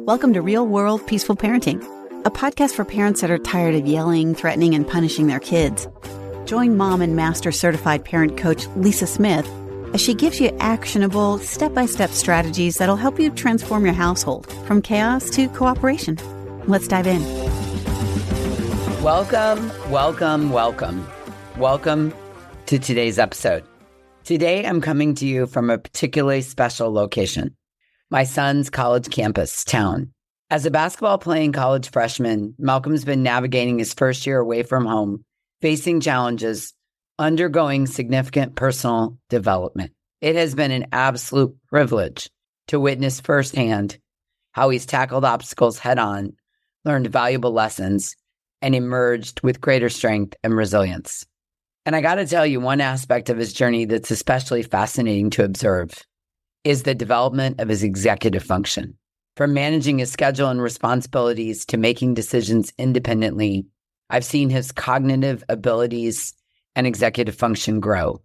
Welcome to Real World Peaceful Parenting, a podcast for parents that are tired of yelling, threatening, and punishing their kids. Join mom and master certified parent coach Lisa Smith as she gives you actionable, step-by-step strategies that'll help you transform your household from chaos to cooperation. Let's dive in. Welcome to today's episode. Today, I'm coming to you from a particularly special location, my son's college campus town. As a basketball-playing college freshman, Malcolm's been navigating his first year away from home, facing challenges, undergoing significant personal development. It has been an absolute privilege to witness firsthand how he's tackled obstacles head-on, learned valuable lessons, and emerged with greater strength and resilience. And I got to tell you, one aspect of his journey that's especially fascinating to observe is the development of his executive function. From managing his schedule and responsibilities to making decisions independently, I've seen his cognitive abilities and executive function grow.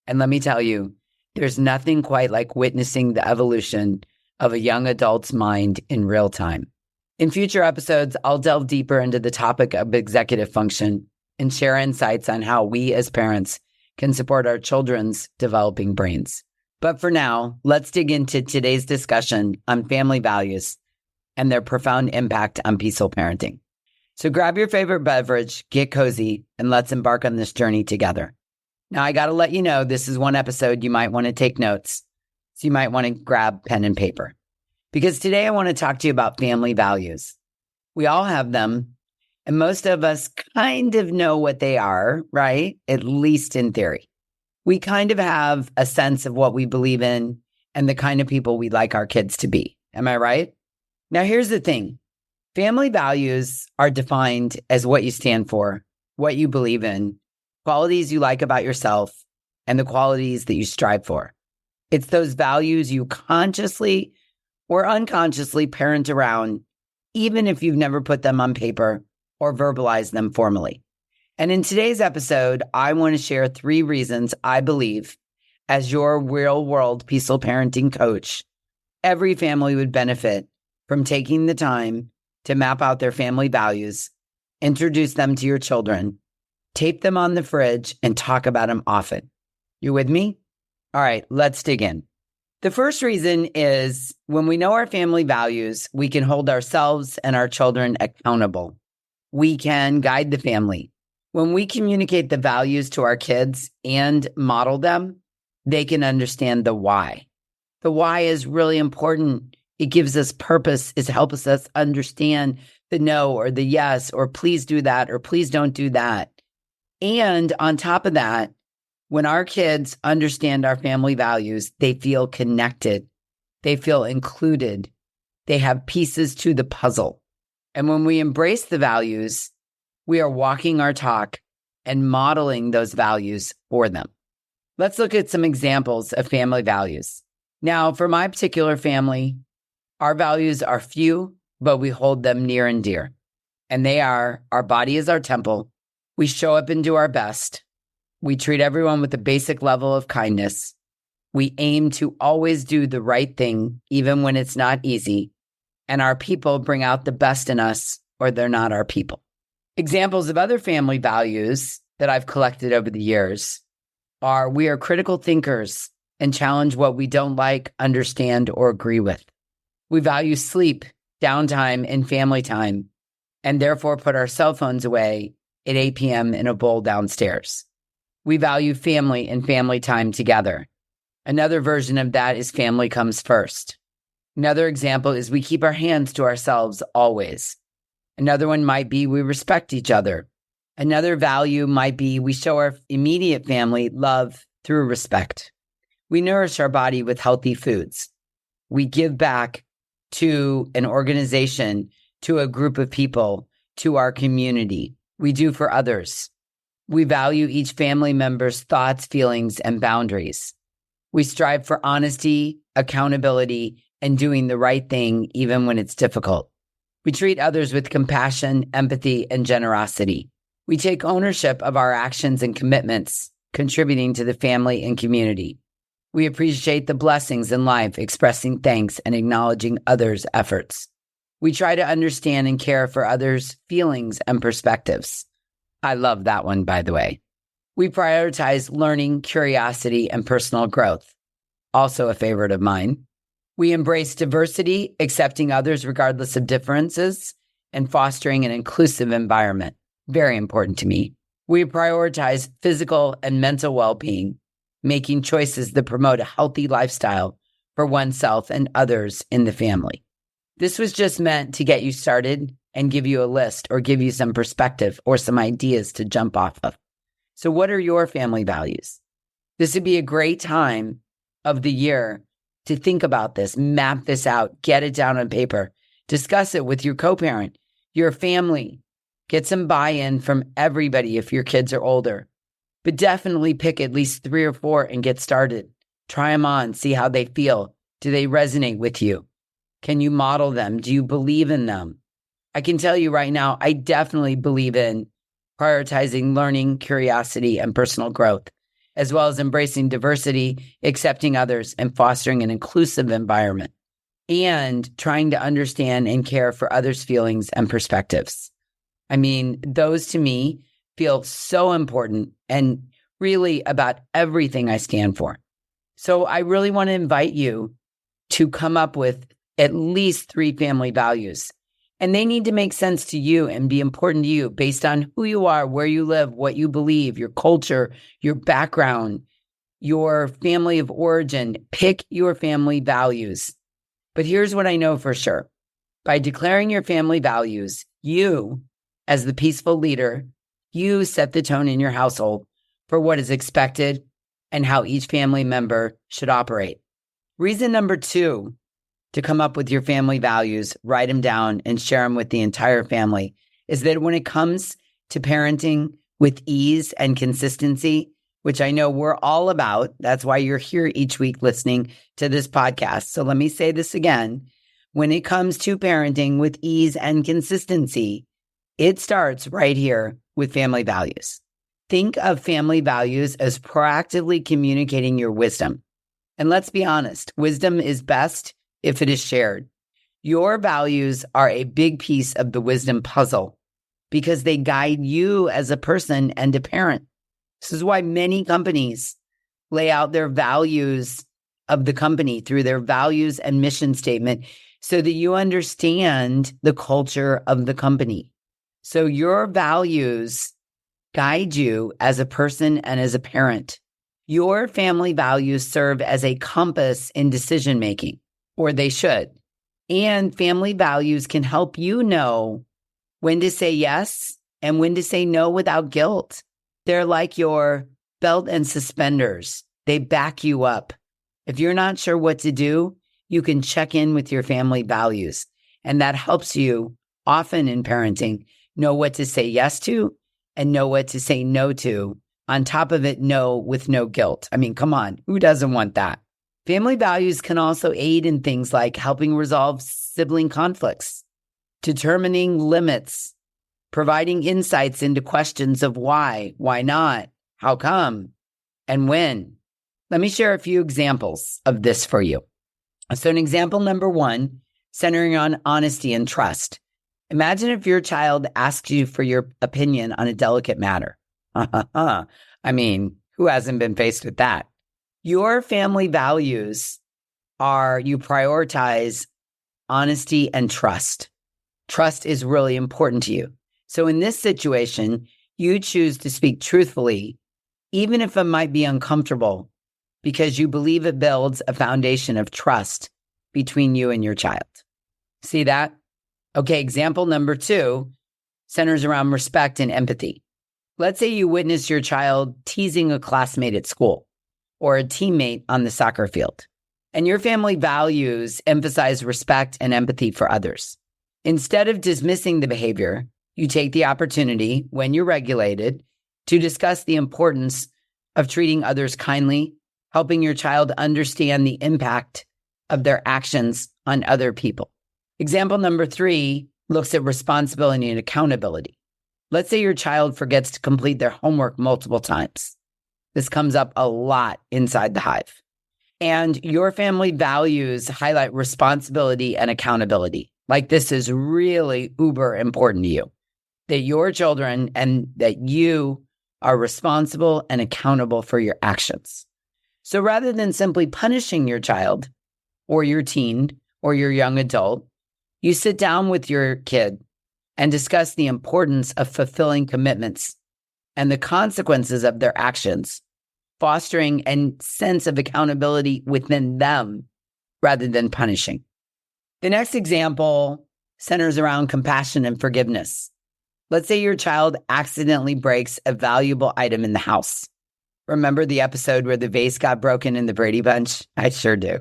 And let me tell you, there's nothing quite like witnessing the evolution of a young adult's mind in real time. In future episodes, I'll delve deeper into the topic of executive function and share insights on how we as parents can support our children's developing brains. But for now, let's dig into today's discussion on family values and their profound impact on peaceful parenting. So grab your favorite beverage, get cozy, and let's embark on this journey together. Now, I got to let you know, this is one episode you might want to take notes. So you might want to grab pen and paper. Because today I want to talk to you about family values. We all have them, and most of us kind of know what they are, right? At least in theory. We kind of have a sense of what we believe in and the kind of people we'd like our kids to be. Am I right? Now, here's the thing. Family values are defined as what you stand for, what you believe in, qualities you like about yourself, and the qualities that you strive for. It's those values you consciously or unconsciously parent around, even if you've never put them on paper or verbalized them formally. And in today's episode, I want to share 3 reasons I believe, as your real-world peaceful parenting coach, every family would benefit from taking the time to map out their family values, introduce them to your children, tape them on the fridge, and talk about them often. You with me? All right, let's dig in. The first reason is when we know our family values, we can hold ourselves and our children accountable. We can guide the family. When we communicate the values to our kids and model them, they can understand the why. The why is really important. It gives us purpose. It helps us understand the no or the yes, or please do that, or please don't do that. And on top of that, when our kids understand our family values, they feel connected. They feel included. They have pieces to the puzzle. And when we embrace the values, we are walking our talk and modeling those values for them. Let's look at some examples of family values. Now, for my particular family, our values are few, but we hold them near and dear. And they are, our body is our temple. We show up and do our best. We treat everyone with a basic level of kindness. We aim to always do the right thing, even when it's not easy. And our people bring out the best in us, or they're not our people. Examples of other family values that I've collected over the years are we are critical thinkers and challenge what we don't like, understand, or agree with. We value sleep, downtime, and family time, and therefore put our cell phones away at 8 p.m. in a bowl downstairs. We value family and family time together. Another version of that is family comes first. Another example is we keep our hands to ourselves always. Another one might be we respect each other. Another value might be we show our immediate family love through respect. We nourish our body with healthy foods. We give back to an organization, to a group of people, to our community. We do for others. We value each family member's thoughts, feelings, and boundaries. We strive for honesty, accountability, and doing the right thing even when it's difficult. We treat others with compassion, empathy, and generosity. We take ownership of our actions and commitments, contributing to the family and community. We appreciate the blessings in life, expressing thanks and acknowledging others' efforts. We try to understand and care for others' feelings and perspectives. I love that one, by the way. We prioritize learning, curiosity, and personal growth. Also a favorite of mine. We embrace diversity, accepting others regardless of differences, and fostering an inclusive environment. Very important to me. We prioritize physical and mental well-being, making choices that promote a healthy lifestyle for oneself and others in the family. This was just meant to get you started and give you a list or give you some perspective or some ideas to jump off of. So what are your family values? This would be a great time of the year to think about this, map this out, get it down on paper, discuss it with your co-parent, your family, get some buy-in from everybody if your kids are older, but definitely pick at least 3 or 4 and get started. Try them on, see how they feel. Do they resonate with you? Can you model them? Do you believe in them? I can tell you right now, I definitely believe in prioritizing learning, curiosity, and personal growth, as well as embracing diversity, accepting others, and fostering an inclusive environment, and trying to understand and care for others' feelings and perspectives. I mean, those to me feel so important and really about everything I stand for. So I really want to invite you to come up with at least 3 family values. And they need to make sense to you and be important to you based on who you are, where you live, what you believe, your culture, your background, your family of origin. Pick your family values. But here's what I know for sure. By declaring your family values, you, as the peaceful leader, you set the tone in your household for what is expected and how each family member should operate. Reason number 2 to come up with your family values, write them down and share them with the entire family, is that when it comes to parenting with ease and consistency, which I know we're all about, that's why you're here each week listening to this podcast. So let me say this again. When it comes to parenting with ease and consistency, it starts right here with family values. Think of family values as proactively communicating your wisdom. And let's be honest, wisdom is best if it is shared. Your values are a big piece of the wisdom puzzle because they guide you as a person and a parent. This is why many companies lay out their values of the company through their values and mission statement so that you understand the culture of the company. So your values guide you as a person and as a parent. Your family values serve as a compass in decision making, or they should. And family values can help you know when to say yes and when to say no without guilt. They're like your belt and suspenders. They back you up. If you're not sure what to do, you can check in with your family values. And that helps you often in parenting know what to say yes to and know what to say no to. On top of it, no with no guilt. I mean, come on, who doesn't want that? Family values can also aid in things like helping resolve sibling conflicts, determining limits, providing insights into questions of why not, how come, and when. Let me share a few examples of this for you. So an example number 1, centering on honesty and trust. Imagine if your child asks you for your opinion on a delicate matter. I mean, who hasn't been faced with that? Your family values are you prioritize honesty and trust. Trust is really important to you. So in this situation, you choose to speak truthfully, even if it might be uncomfortable, because you believe it builds a foundation of trust between you and your child. See that? Okay, example number 2 centers around respect and empathy. Let's say you witness your child teasing a classmate at school or a teammate on the soccer field, and your family values emphasize respect and empathy for others. Instead of dismissing the behavior, you take the opportunity, when you're regulated, to discuss the importance of treating others kindly, helping your child understand the impact of their actions on other people. Example number 3 looks at responsibility and accountability. Let's say your child forgets to complete their homework multiple times. This comes up a lot inside the hive. And your family values highlight responsibility and accountability. Like this is really uber important to you, that your children and that you are responsible and accountable for your actions. So rather than simply punishing your child or your teen or your young adult, you sit down with your kid and discuss the importance of fulfilling commitments and the consequences of their actions, fostering a sense of accountability within them rather than punishing. The next example centers around compassion and forgiveness. Let's say your child accidentally breaks a valuable item in the house. Remember the episode where the vase got broken in the Brady Bunch? I sure do.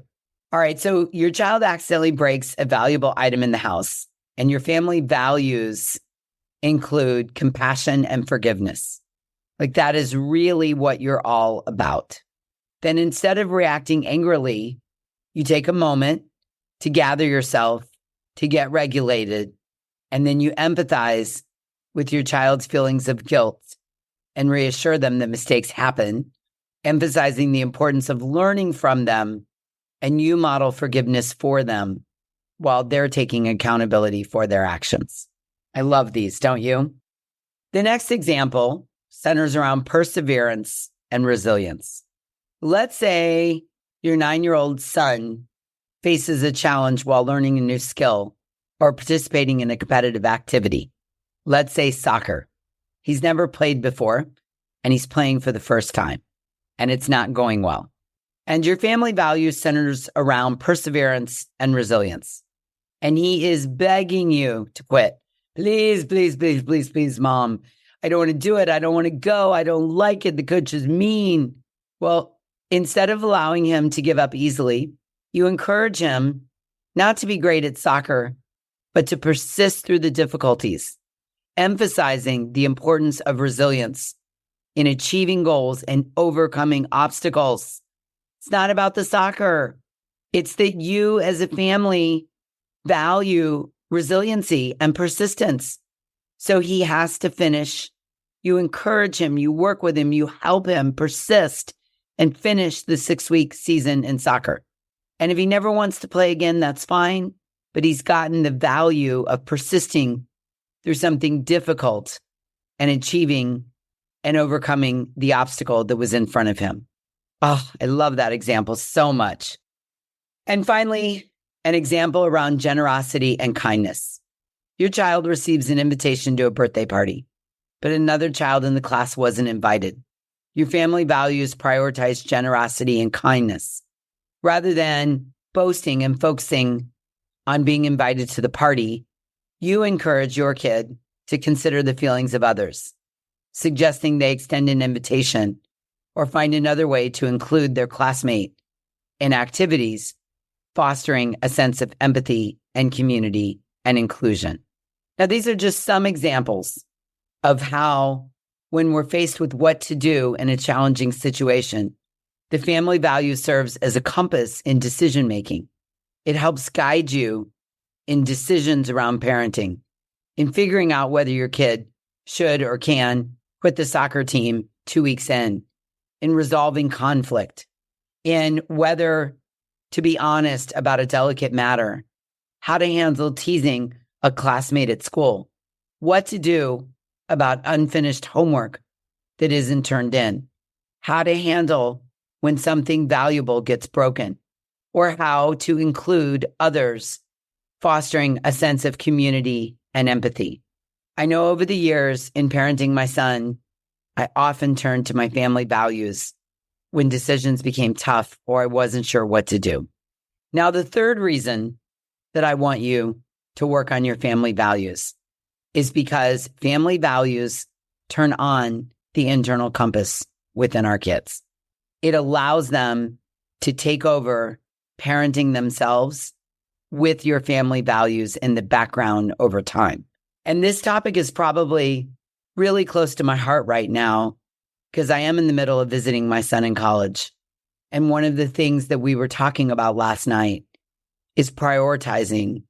All right, so your child accidentally breaks a valuable item in the house, and your family values include compassion and forgiveness. Like that is really what you're all about. Then instead of reacting angrily, you take a moment to gather yourself, to get regulated, and then you empathize with your child's feelings of guilt and reassure them that mistakes happen, emphasizing the importance of learning from them, and you model forgiveness for them while they're taking accountability for their actions. I love these, don't you? The next example centers around perseverance and resilience. Let's say your 9-year-old son faces a challenge while learning a new skill or participating in a competitive activity. Let's say soccer. He's never played before, and he's playing for the first time, and it's not going well. And your family values centers around perseverance and resilience. And he is begging you to quit. Please, please, please, please, please, Mom. I don't want to do it. I don't want to go. I don't like it. The coach is mean. Well, instead of allowing him to give up easily, you encourage him not to be great at soccer, but to persist through the difficulties, emphasizing the importance of resilience in achieving goals and overcoming obstacles. It's not about the soccer. It's that you as a family value resiliency and persistence. So he has to finish. You encourage him, you work with him, you help him persist and finish the 6-week season in soccer. And if he never wants to play again, that's fine. But he's gotten the value of persisting through something difficult and achieving and overcoming the obstacle that was in front of him. Oh, I love that example so much. And finally, an example around generosity and kindness. Your child receives an invitation to a birthday party, but another child in the class wasn't invited. Your family values prioritize generosity and kindness. Rather than boasting and focusing on being invited to the party, you encourage your kid to consider the feelings of others, suggesting they extend an invitation or find another way to include their classmate in activities, fostering a sense of empathy and community and inclusion. Now, these are just some examples of how, when we're faced with what to do in a challenging situation, the family value serves as a compass in decision-making. It helps guide you in decisions around parenting, in figuring out whether your kid should or can quit the soccer team 2 weeks in resolving conflict, in whether to be honest about a delicate matter, how to handle teasing a classmate at school, what to do about unfinished homework that isn't turned in, how to handle when something valuable gets broken, or how to include others, fostering a sense of community and empathy. I know over the years in parenting my son, I often turned to my family values when decisions became tough or I wasn't sure what to do. Now, the third reason that I want you to work on your family values is because family values turn on the internal compass within our kids. It allows them to take over parenting themselves with your family values in the background over time. And this topic is probably really close to my heart right now because I am in the middle of visiting my son in college. And one of the things that we were talking about last night is prioritizing,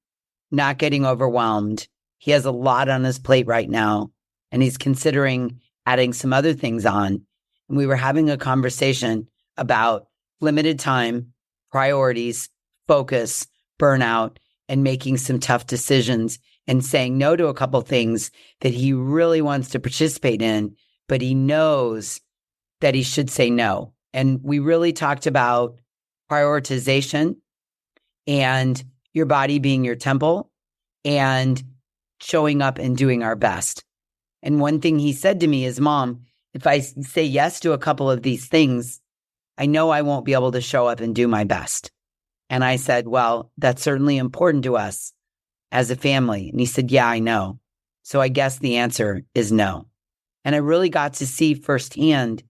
not getting overwhelmed. He has a lot on his plate right now, and he's considering adding some other things on. And we were having a conversation about limited time, priorities, focus, burnout, and making some tough decisions and saying no to a couple things that he really wants to participate in, but he knows that he should say no. And we really talked about prioritization and your body being your temple and showing up and doing our best. And one thing he said to me is, Mom, if I say yes to a couple of these things, I know I won't be able to show up and do my best. And I said, well, that's certainly important to us as a family. And he said, yeah, I know. So I guess the answer is no. And I really got to see firsthand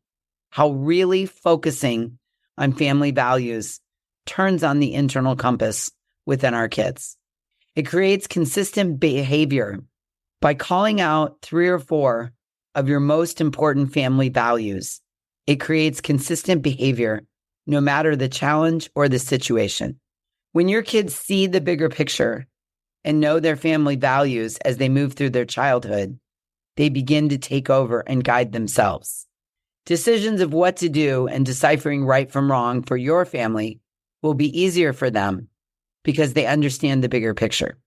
how really focusing on family values turns on the internal compass within our kids. It creates consistent behavior by calling out 3 or 4 of your most important family values. It creates consistent behavior no matter the challenge or the situation. When your kids see the bigger picture and know their family values as they move through their childhood, they begin to take over and guide themselves. Decisions of what to do and deciphering right from wrong for your family will be easier for them because they understand the bigger picture.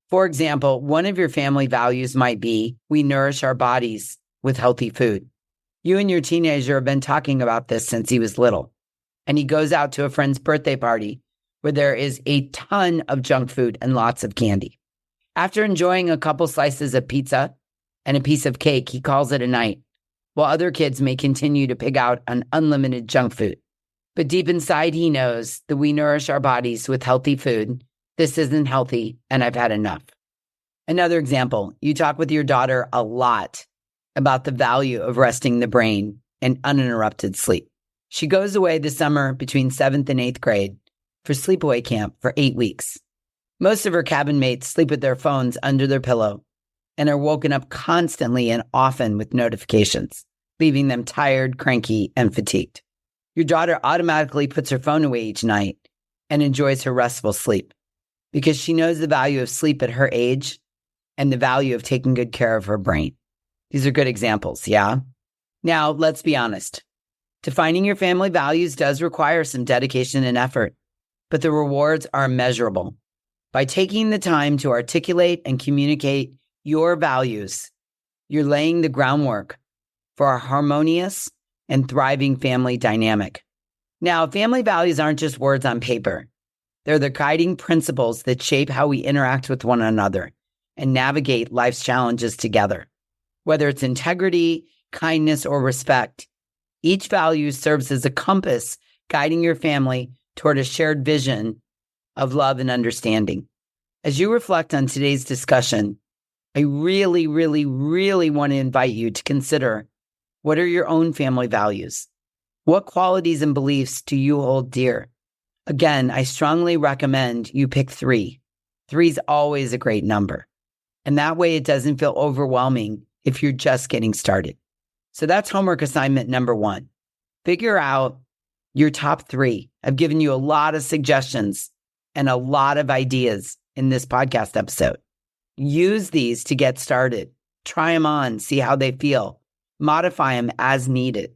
For example, one of your family values might be, we nourish our bodies with healthy food. You and your teenager have been talking about this since he was little, and he goes out to a friend's birthday party where there is a ton of junk food and lots of candy. After enjoying a couple slices of pizza and a piece of cake, he calls it a night, while other kids may continue to pig out on unlimited junk food. But deep inside, he knows that we nourish our bodies with healthy food. This isn't healthy, and I've had enough. Another example, you talk with your daughter a lot about the value of resting the brain and uninterrupted sleep. She goes away this summer between 7th and 8th grade for sleepaway camp for 8 weeks. Most of her cabin mates sleep with their phones under their pillow and are woken up constantly and often with notifications, leaving them tired, cranky, and fatigued. Your daughter automatically puts her phone away each night and enjoys her restful sleep because she knows the value of sleep at her age and the value of taking good care of her brain. These are good examples, yeah? Now, let's be honest. Defining your family values does require some dedication and effort, but the rewards are measurable. By taking the time to articulate and communicate your values, you're laying the groundwork for a harmonious and thriving family dynamic. Now, family values aren't just words on paper. They're the guiding principles that shape how we interact with one another and navigate life's challenges together. Whether it's integrity, kindness, or respect, each value serves as a compass guiding your family toward a shared vision of love and understanding. As you reflect on today's discussion, I really want to invite you to consider, what are your own family values? What qualities and beliefs do you hold dear? Again, I strongly recommend you pick 3. 3 is always a great number. And that way it doesn't feel overwhelming if you're just getting started. So that's homework assignment number 1. Figure out your top 3. I've given you a lot of suggestions and a lot of ideas in this podcast episode. Use these to get started. Try them on, see how they feel. Modify them as needed.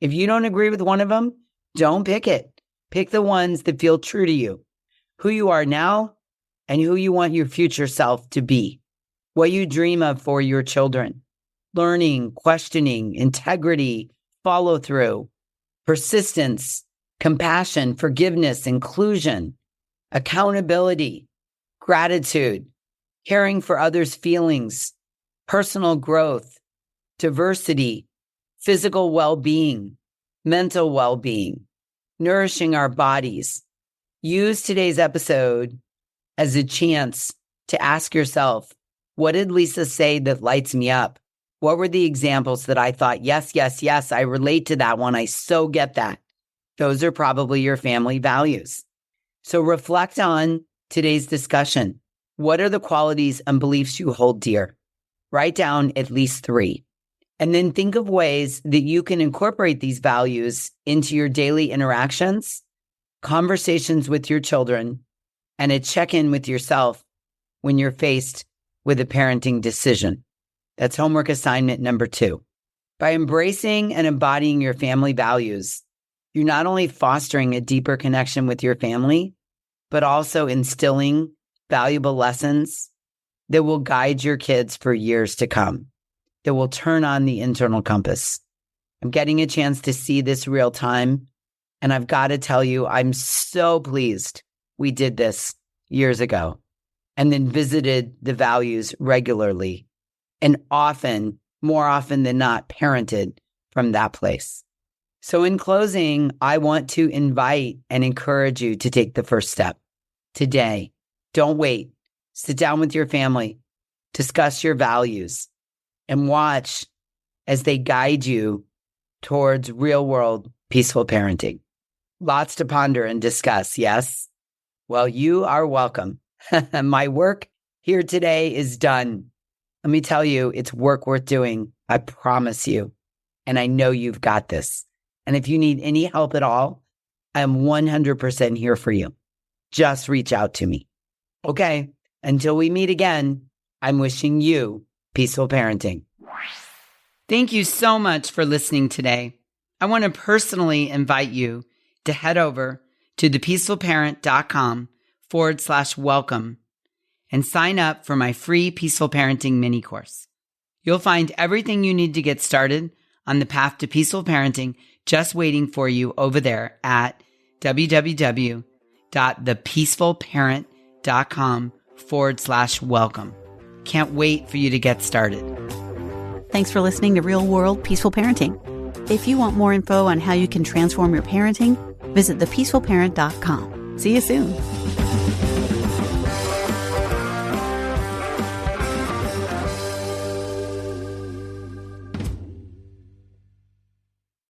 If you don't agree with one of them, don't pick it. Pick the ones that feel true to you, who you are now and who you want your future self to be, what you dream of for your children. Learning, questioning, integrity, follow through, persistence, compassion, forgiveness, inclusion, accountability, gratitude, caring for others' feelings, personal growth, diversity, physical well-being, mental well-being, nourishing our bodies. Use today's episode as a chance to ask yourself, what did Lisa say that lights me up? What were the examples that I thought, yes, I relate to that one. I so get that. Those are probably your family values. So reflect on today's discussion. What are the qualities and beliefs you hold dear? Write down at least 3. And then think of ways that you can incorporate these values into your daily interactions, conversations with your children, and a check-in with yourself when you're faced with a parenting decision. That's homework assignment number 2. By embracing and embodying your family values, you're not only fostering a deeper connection with your family, but also instilling valuable lessons that will guide your kids for years to come, that will turn on the internal compass. I'm getting a chance to see this real time. And I've got to tell you, I'm so pleased we did this years ago and then visited the values regularly and often, more often than not, parented from that place. So in closing, I want to invite and encourage you to take the first step today. Don't wait. Sit down with your family, discuss your values, and watch as they guide you towards real-world peaceful parenting. Lots to ponder and discuss, yes? Well, you are welcome. My work here today is done. Let me tell you, it's work worth doing. I promise you. And I know you've got this. And if you need any help at all, I'm 100% here for you. Just reach out to me. Okay, until we meet again, I'm wishing you peaceful parenting. Thank you so much for listening today. I want to personally invite you to head over to thepeacefulparent.com/welcome and sign up for my free Peaceful Parenting mini course. You'll find everything you need to get started on the path to peaceful parenting just waiting for you over there at www.thepeacefulparent.com/welcome. Can't wait for you to get started. Thanks for listening to Real World Peaceful Parenting. If you want more info on how you can transform your parenting, visit thepeacefulparent.com. See you soon.